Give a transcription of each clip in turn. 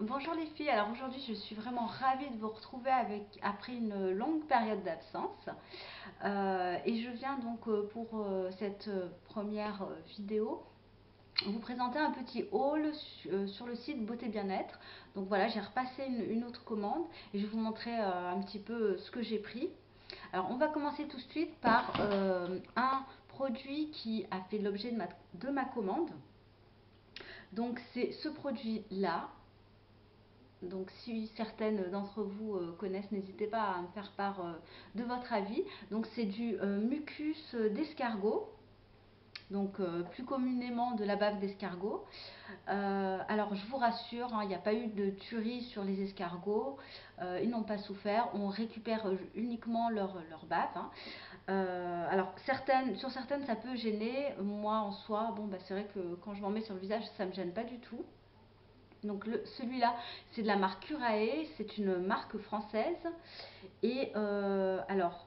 Bonjour les filles, alors aujourd'hui je suis vraiment ravie de vous retrouver après une longue période d'absence. Et je viens donc pour cette première vidéo vous présenter un petit haul sur le site Beauté Bien-être. Donc voilà, j'ai repassé une autre commande et je vais vous montrer un petit peu ce que j'ai pris. Alors on va commencer tout de suite par un produit qui a fait l'objet de ma commande. Donc c'est ce produit là. Donc si certaines d'entre vous connaissent, n'hésitez pas à me faire part de votre avis. Donc c'est du mucus d'escargot, donc plus communément de la bave d'escargot. Alors je vous rassure, il n'y a pas eu de tuerie sur les escargots, ils n'ont pas souffert, on récupère uniquement leur bave. Alors sur certaines ça peut gêner, moi en soi, bon bah c'est vrai que quand je m'en mets sur le visage ça me gêne pas du tout. Donc celui-là, c'est de la marque Curae, c'est une marque française. Et alors,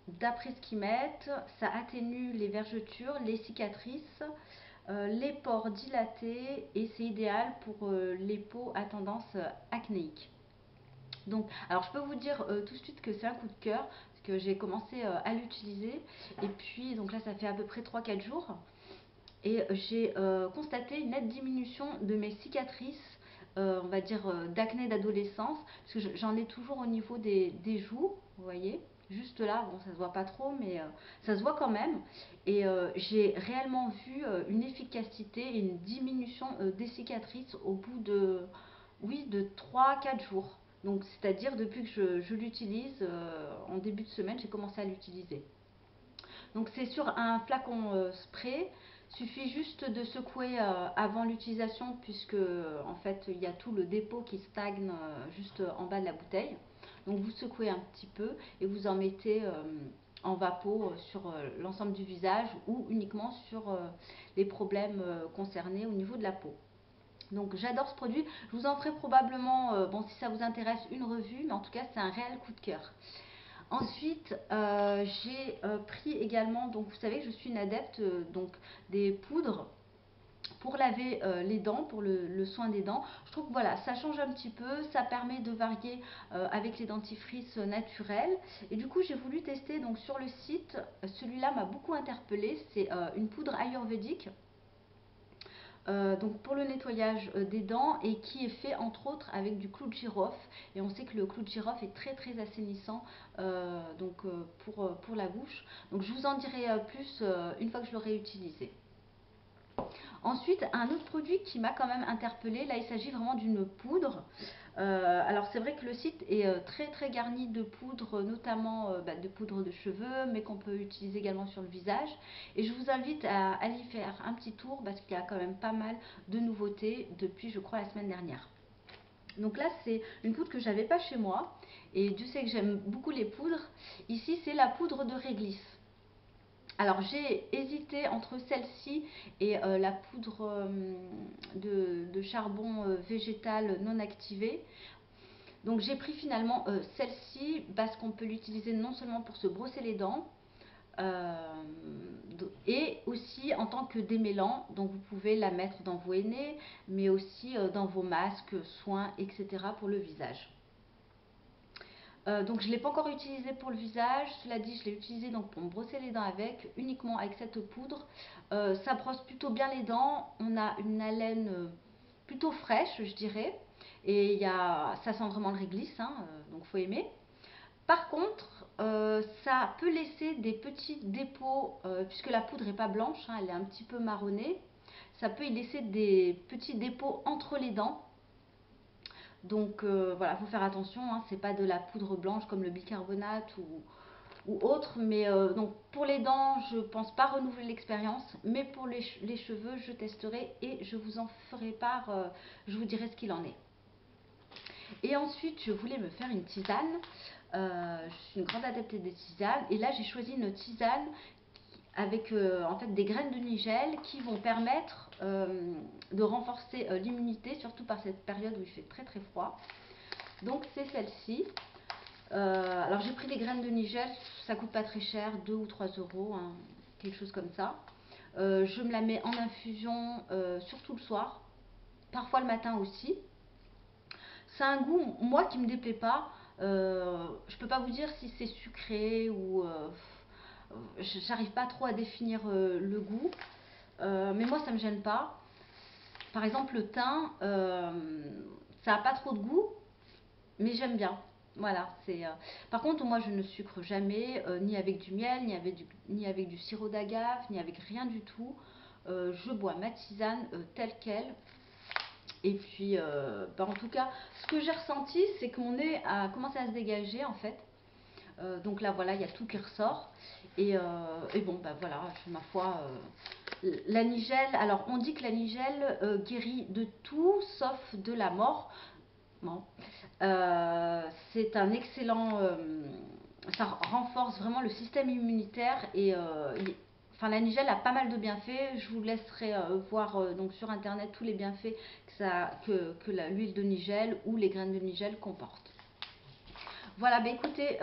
d'après ce qu'ils mettent, ça atténue les vergetures, les cicatrices, les pores dilatés et c'est idéal pour les peaux à tendance acnéique. Donc, alors je peux vous dire tout de suite que c'est un coup de cœur parce que j'ai commencé à l'utiliser et puis donc là ça fait à peu près 3 4 jours et j'ai constaté une nette diminution de mes cicatrices, on va dire d'acné d'adolescence, parce que j'en ai toujours au niveau des joues, vous voyez, juste là, bon ça se voit pas trop, mais ça se voit quand même. Et j'ai réellement vu une efficacité et une diminution des cicatrices au bout de, oui, de 3 4 jours. Donc c'est-à-dire depuis que je l'utilise, en début de semaine, j'ai commencé à l'utiliser. Donc c'est sur un flacon spray. Suffit juste de secouer avant l'utilisation puisque en fait il y a tout le dépôt qui stagne juste en bas de la bouteille. Donc vous secouez un petit peu et vous en mettez en vapeau sur l'ensemble du visage ou uniquement sur les problèmes concernés au niveau de la peau. Donc j'adore ce produit. Je vous en ferai probablement, bon si ça vous intéresse, une revue, mais en tout cas c'est un réel coup de cœur. Ensuite, j'ai pris également, donc vous savez que je suis une adepte donc des poudres pour laver les dents, pour le soin des dents. Je trouve que voilà, ça change un petit peu, ça permet de varier avec les dentifrices naturelles. Et du coup, j'ai voulu tester donc sur le site, celui-là m'a beaucoup interpellée, c'est une poudre ayurvédique donc pour le nettoyage des dents et qui est fait entre autres avec du clou de girofle et on sait que le clou de girofle est très très assainissant pour la bouche. Donc je vous en dirai plus une fois que je l'aurai utilisé. Ensuite, un autre produit qui m'a quand même interpellée, là il s'agit vraiment d'une poudre. Alors c'est vrai que le site est très très garni de poudres, notamment de poudre de cheveux, mais qu'on peut utiliser également sur le visage. Et je vous invite à aller y faire un petit tour parce qu'il y a quand même pas mal de nouveautés depuis je crois la semaine dernière. Donc là c'est une poudre que j'avais pas chez moi et Dieu sait que j'aime beaucoup les poudres. Ici c'est la poudre de réglisse. Alors j'ai hésité entre celle-ci et la poudre de charbon végétal non activé. Donc j'ai pris finalement celle-ci parce qu'on peut l'utiliser non seulement pour se brosser les dents euh, et aussi en tant que démêlant. Donc vous pouvez la mettre dans vos hennées mais aussi dans vos masques, soins, etc. pour le visage. Donc je ne l'ai pas encore utilisé pour le visage, cela dit je l'ai utilisé donc pour me brosser les dents avec, uniquement avec cette poudre. Ça brosse plutôt bien les dents, on a une haleine plutôt fraîche je dirais, et ça sent vraiment le réglisse, hein, donc faut aimer. Par contre, ça peut laisser des petits dépôts, puisque la poudre n'est pas blanche, hein, elle est un petit peu marronnée, ça peut y laisser des petits dépôts entre les dents. Donc voilà, il faut faire attention, hein, c'est pas de la poudre blanche comme le bicarbonate ou autre, mais donc pour les dents, je pense pas renouveler l'expérience, mais pour les cheveux, je testerai et je vous en ferai part, je vous dirai ce qu'il en est. Et ensuite, je voulais me faire une tisane. Je suis une grande adepte des tisanes et là j'ai choisi une tisane avec en fait des graines de nigel qui vont permettre de renforcer l'immunité, surtout par cette période où il fait très très froid. Donc c'est celle-ci. Alors j'ai pris des graines de nigel, ça coûte pas très cher, 2 ou 3 euros, hein, quelque chose comme ça. Je me la mets en infusion, surtout le soir, parfois le matin aussi. c'est un goût, moi, qui me déplaît pas. Je peux pas vous dire si c'est sucré ou j'arrive pas trop à définir le goût. Mais moi, ça me gêne pas. Par exemple, le thym, ça a pas trop de goût, mais j'aime bien. Voilà, c'est. Par contre, moi, je ne sucre jamais, ni avec du miel, ni avec du sirop d'agave, ni avec rien du tout. Je bois ma tisane telle quelle. Et puis, bah, en tout cas, ce que j'ai ressenti, c'est que mon nez a commencé à se dégager en fait. Donc là, voilà, il y a tout qui ressort. Et bon, bah voilà, ma foi, la nigelle. Alors, on dit que la nigelle guérit de tout sauf de la mort. Bon. C'est un excellent. Ça renforce vraiment le système immunitaire enfin, la nigelle a pas mal de bienfaits. Je vous laisserai voir donc sur internet tous les bienfaits que l'huile de nigelle ou les graines de nigelle comportent. Voilà, bah écoutez,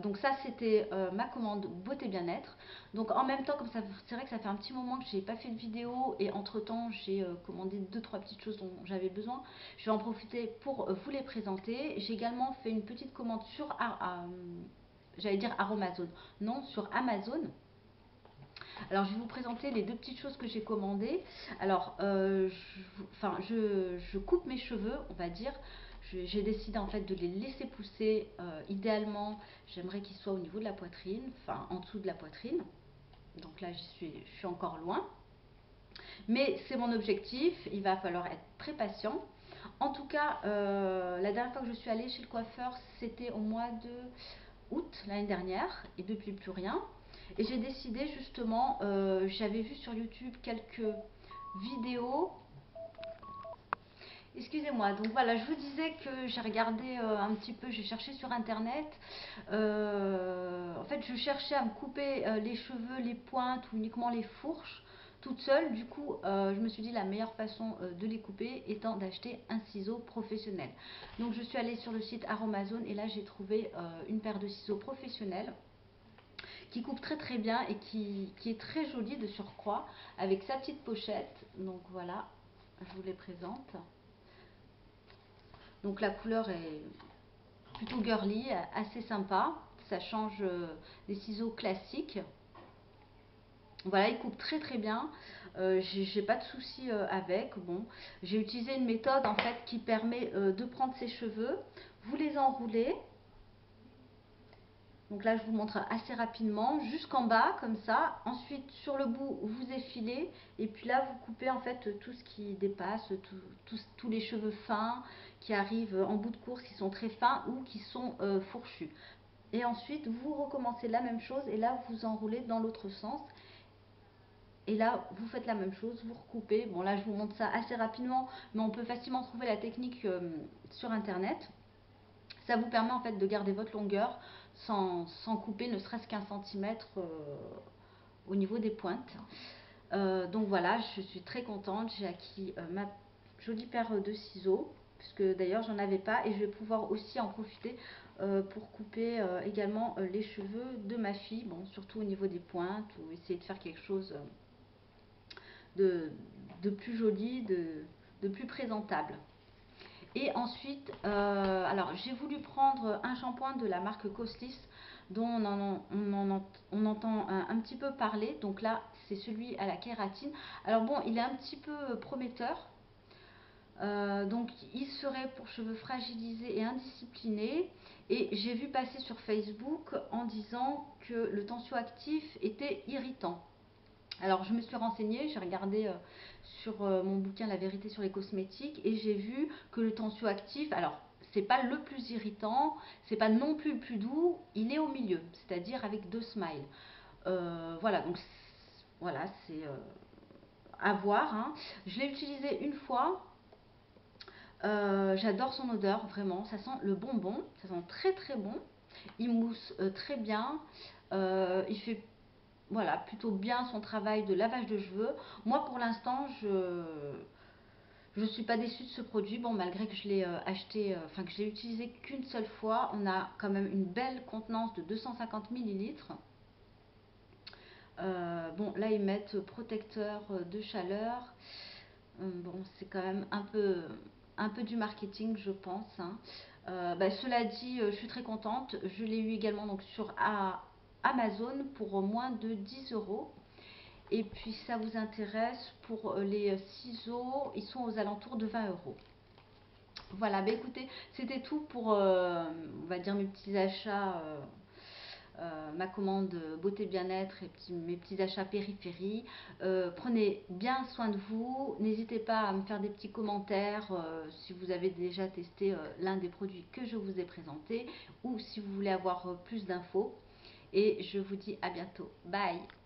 donc ça c'était ma commande beauté bien-être. Donc en même temps, comme ça, c'est vrai que ça fait un petit moment que j'ai pas fait de vidéo et entre temps j'ai commandé deux trois petites choses dont j'avais besoin. Je vais en profiter pour vous les présenter. J'ai également fait une petite commande sur, j'allais dire Aromazone, non, sur Amazon. Alors je vais vous présenter les deux petites choses que j'ai commandées. Alors, je coupe mes cheveux, on va dire. J'ai décidé en fait de les laisser pousser. Idéalement, j'aimerais qu'ils soient au niveau de la poitrine, enfin en dessous de la poitrine. Donc là, je suis encore loin. Mais c'est mon objectif, il va falloir être très patient. En tout cas, la dernière fois que je suis allée chez le coiffeur, c'était au mois de août l'année dernière, et depuis plus rien. Et j'ai décidé justement, j'avais vu sur YouTube quelques vidéos. Excusez-moi, donc voilà, je vous disais que j'ai regardé un petit peu, j'ai cherché sur internet. En fait, je cherchais à me couper les cheveux, les pointes ou uniquement les fourches toute seule. Du coup, je me suis dit la meilleure façon de les couper étant d'acheter un ciseau professionnel. Donc, je suis allée sur le site Aromazone et là, j'ai trouvé une paire de ciseaux professionnels qui coupe très très bien et qui est très jolie de surcroît avec sa petite pochette. Donc voilà, je vous les présente. Donc la couleur est plutôt girly, assez sympa. Ça change des ciseaux classiques. Voilà, il coupe très très bien. J'ai pas de souci avec. Bon, j'ai utilisé une méthode en fait qui permet de prendre ses cheveux, vous les enroulez. Donc là, je vous montre assez rapidement, jusqu'en bas, comme ça. Ensuite, sur le bout, vous effilez. Et puis là, vous coupez en fait tout ce qui dépasse, tous les cheveux fins qui arrivent en bout de course, qui sont très fins ou qui sont fourchus. Et ensuite, vous recommencez la même chose. Et là, vous enroulez dans l'autre sens. Et là, vous faites la même chose, vous recoupez. Bon, là, je vous montre ça assez rapidement, mais on peut facilement trouver la technique sur Internet. Ça vous permet en fait de garder votre longueur sans couper ne serait-ce qu'un centimètre au niveau des pointes. Donc voilà, je suis très contente. J'ai acquis ma jolie paire de ciseaux, puisque d'ailleurs j'en avais pas, et je vais pouvoir aussi en profiter pour couper également les cheveux de ma fille, bon, surtout au niveau des pointes, ou essayer de faire quelque chose de, de plus joli, de plus présentable. Et ensuite, alors j'ai voulu prendre un shampoing de la marque Coslis dont on entend un petit peu parler. Donc là, c'est celui à la kératine. Alors bon, il est un petit peu prometteur. Donc il serait pour cheveux fragilisés et indisciplinés. Et j'ai vu passer sur Facebook en disant que le tensioactif était irritant. Alors je me suis renseignée, j'ai regardé sur mon bouquin La vérité sur les cosmétiques et j'ai vu que le tensioactif, alors c'est pas le plus irritant, c'est pas non plus le plus doux, il est au milieu, c'est-à-dire avec deux smiles. Voilà, donc voilà, c'est à voir, hein. Je l'ai utilisé une fois. J'adore son odeur, vraiment. Ça sent le bonbon, ça sent très très bon. Il mousse très bien. Il fait voilà, plutôt bien son travail de lavage de cheveux. Moi, pour l'instant, je suis pas déçue de ce produit. Bon, malgré que je l'ai acheté, enfin que je l'ai utilisé qu'une seule fois, on a quand même une belle contenance de 250 millilitres. Bon, là, ils mettent protecteur de chaleur. Bon, c'est quand même un peu un peu du marketing, je pense, hein. Cela dit, je suis très contente. Je l'ai eu également donc sur Amazon pour moins de 10 euros. Et puis, si ça vous intéresse, pour les ciseaux, ils sont aux alentours de 20 euros. Voilà, écoutez, c'était tout pour, on va dire, mes petits achats, ma commande beauté bien-être et mes petits achats périphérie. Prenez bien soin de vous. N'hésitez pas à me faire des petits commentaires si vous avez déjà testé l'un des produits que je vous ai présenté ou si vous voulez avoir plus d'infos. Et je vous dis à bientôt. Bye!